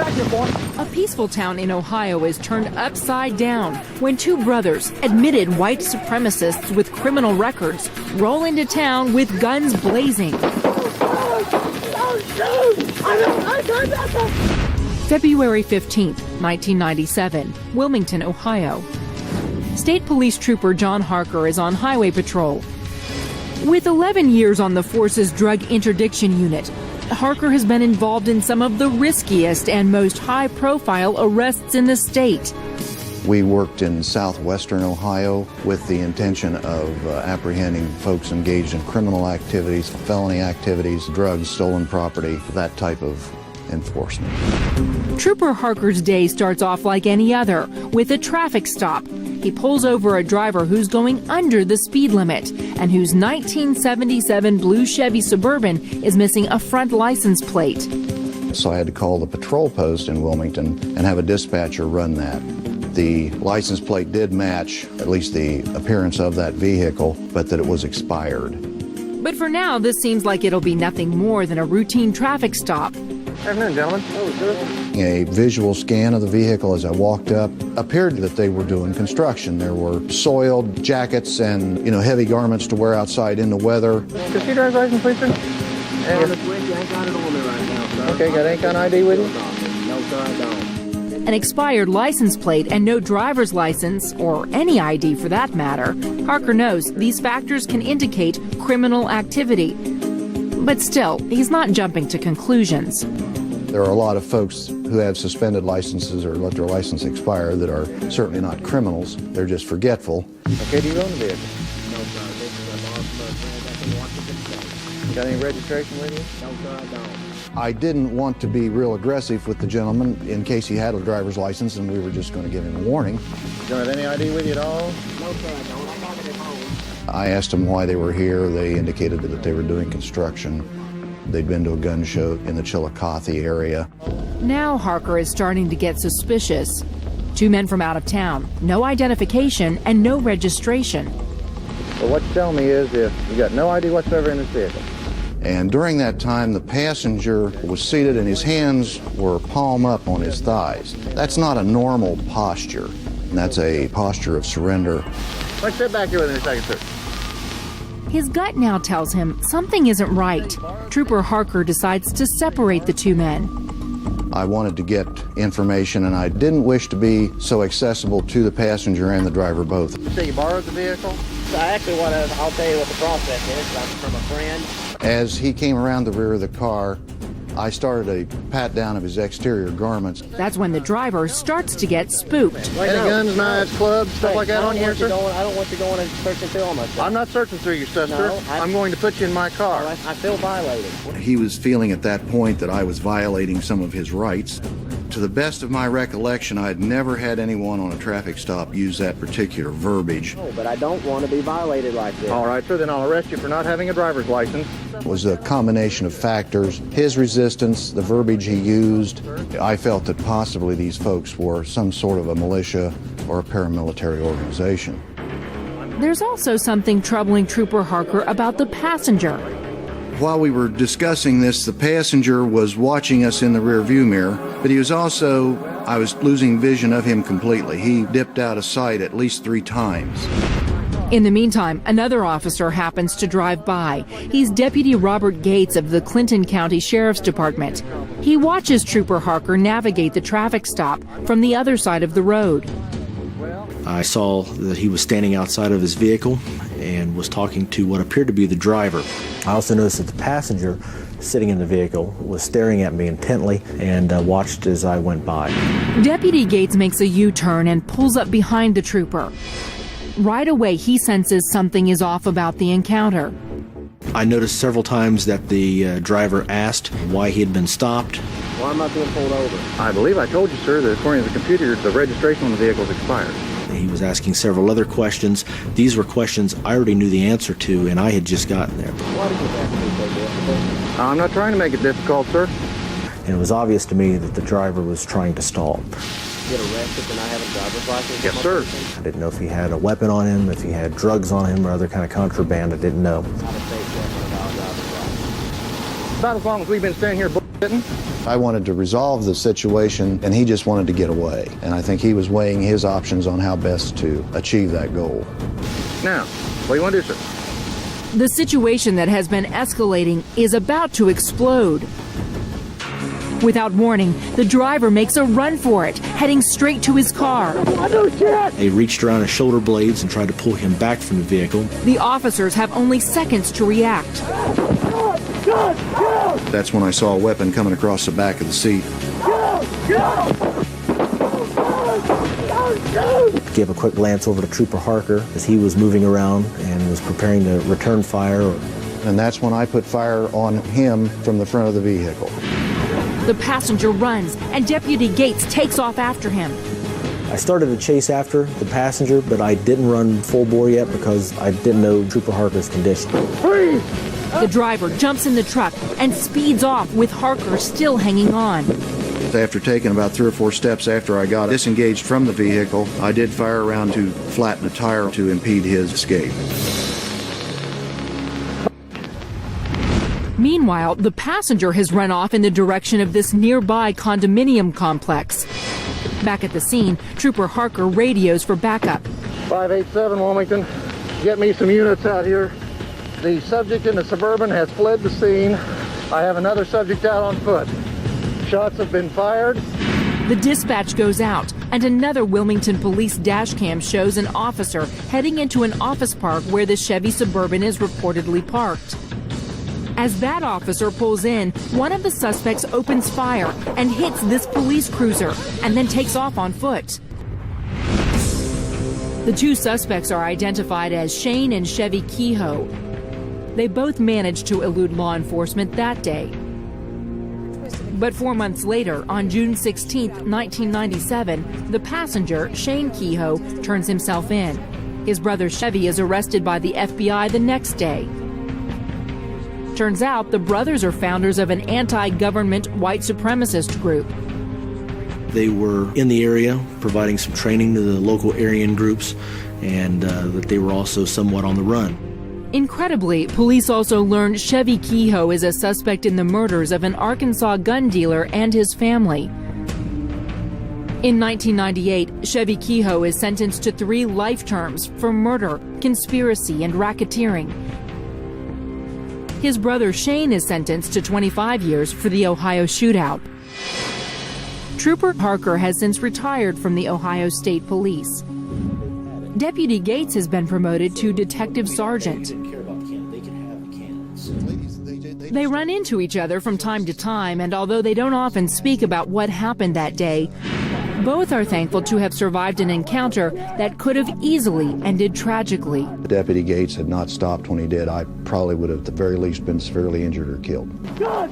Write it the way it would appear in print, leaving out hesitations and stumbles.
A peaceful town in Ohio is turned upside down when two brothers, admitted white supremacists with criminal records, roll into town with guns blazing. February 15th, 1997, Wilmington, Ohio. State Police Trooper John Harker is on highway patrol. With 11 years on the force's drug interdiction unit, Harker has been involved in some of the riskiest and most high-profile arrests in the state. We worked in southwestern Ohio with the intention of apprehending folks engaged in criminal activities, felony activities, drugs, stolen property, that type of enforcement. Trooper Harker's day starts off like any other, with a traffic stop. He pulls over a driver who's going under the speed limit and whose 1977 blue Chevy Suburban is missing a front license plate. So I had to call the patrol post in Wilmington and have a dispatcher run that. The license plate did match, at least the appearance of that vehicle, but that it was expired. But for now, this seems like it'll be nothing more than a routine traffic stop. Afternoon, gentlemen. A visual scan of the vehicle as I walked up appeared that they were doing construction. There were soiled jackets and, heavy garments to wear outside in the weather. Does your driver's license, please, sir? And I ain't got it on me right now, sir. Okay, got any kind of ID with you? No, sir, I don't. An expired license plate and no driver's license, or any ID for that matter, Harker knows these factors can indicate criminal activity. But still, he's not jumping to conclusions. There are a lot of folks who have suspended licenses or let their license expire that are certainly not criminals. They're just forgetful. Okay, do you own the vehicle? No, sir, this is a lost friend back in Washington State. Got any registration with you? No, sir, I don't. I didn't want to be real aggressive with the gentleman in case he had a driver's license and we were just going to give him a warning. You don't have any ID with you at all? No, sir, I don't. I got it at home. I asked them why they were here. They indicated that they were doing construction. They'd been to a gun show in the Chillicothe area. Now Harker is starting to get suspicious. Two men from out of town, no identification and no registration. Well, what you tell me is if you got no ID whatsoever in this vehicle. And during that time, the passenger was seated and his hands were palm up on his thighs. That's not a normal posture. That's a posture of surrender. Let's sit back here with me a second, sir. His gut now tells him something isn't right. Trooper Harker decides to separate the two men. I wanted to get information, and I didn't wish to be so accessible to the passenger and the driver both. You say you borrowed the vehicle? Actually, I'll tell you what the process is. I'm from a friend. As he came around the rear of the car, I started a pat down of his exterior garments. That's when the driver starts to get spooked. Any guns, knives, clubs, stuff like that on here, sir? I don't want you going and searching through all my stuff. I'm not searching through your stuff, No, sir. I'm going to put you in my car. I feel violated. He was feeling at that point that I was violating some of his rights. To the best of my recollection, I had never had anyone on a traffic stop use that particular verbiage. No, but I don't want to be violated like this. All right, sir, then I'll arrest you for not having a driver's license. It was a combination of factors. His resistance, the verbiage he used. I felt that possibly these folks were some sort of a militia or a paramilitary organization. There's also something troubling Trooper Harker about the passenger. While we were discussing this, the passenger was watching us in the rear view mirror, but he was also, I was losing vision of him completely. He dipped out of sight at least 3 times. In the meantime, another officer happens to drive by. He's Deputy Robert Gates of the Clinton County Sheriff's Department. He watches Trooper Harker navigate the traffic stop from the other side of the road. I saw that he was standing outside of his vehicle and was talking to what appeared to be the driver. I also noticed that the passenger sitting in the vehicle was staring at me intently and watched as I went by. Deputy Gates makes a U-turn and pulls up behind the trooper. Right away, he senses something is off about the encounter. I noticed several times that the driver asked why he had been stopped. Why am I being pulled over? I believe I told you, sir, that according to the computer, the registration on the vehicle is expired. He was asking several other questions. These were questions I already knew the answer to, and I had just gotten there. Why did you have to be so difficult? I'm not trying to make it difficult, sir. And it was obvious to me that the driver was trying to stall. Get arrested for not having a driver's license? Yes, sir. I didn't know if he had a weapon on him, if he had drugs on him, or other kind of contraband. I didn't know. Out of state check on a driver's license. About as long as we've been standing here. I wanted to resolve the situation, and he just wanted to get away. And I think he was weighing his options on how best to achieve that goal. Now, what do you want to do, sir? The situation that has been escalating is about to explode. Without warning, the driver makes a run for it, heading straight to his car. They reached around his shoulder blades and tried to pull him back from the vehicle. The officers have only seconds to react. That's when I saw a weapon coming across the back of the seat. Gave a quick glance over to Trooper Harker as he was moving around and was preparing to return fire. And that's when I put fire on him from the front of the vehicle. The passenger runs, and Deputy Gates takes off after him. I started a chase after the passenger, but I didn't run full bore yet because I didn't know Trooper Harker's condition. The driver jumps in the truck and speeds off with Harker still hanging on. After taking about 3 or 4 steps after I got disengaged from the vehicle, I did fire around to flatten a tire to impede his escape. Meanwhile, the passenger has run off in the direction of this nearby condominium complex. Back at the scene, Trooper Harker radios for backup. 587 Wilmington, get me some units out here. The subject in the Suburban has fled the scene. I have another subject out on foot. Shots have been fired. The dispatch goes out, and another Wilmington police dash cam shows an officer heading into an office park where the Chevy Suburban is reportedly parked. As that officer pulls in, one of the suspects opens fire and hits this police cruiser and then takes off on foot. The 2 suspects are identified as Shane and Chevie Kehoe. They both managed to elude law enforcement that day. But 4 months later, on June 16, 1997, the passenger, Shane Kehoe, turns himself in. His brother Chevie is arrested by the FBI the next day. Turns out the brothers are founders of an anti-government white supremacist group. They were in the area providing some training to the local Aryan groups, and that they were also somewhat on the run. Incredibly, police also learned Chevie Kehoe is a suspect in the murders of an Arkansas gun dealer and his family. In 1998, Chevie Kehoe is sentenced to 3 life terms for murder, conspiracy, and racketeering. His brother Shane is sentenced to 25 years for the Ohio Shootout. Trooper Harker has since retired from the Ohio State Police. Deputy Gates has been promoted to Detective Sergeant. They run into each other from time to time, and although they don't often speak about what happened that day, both are thankful to have survived an encounter that could have easily ended tragically. If Deputy Gates had not stopped when he did, I probably would have at the very least been severely injured or killed. Go!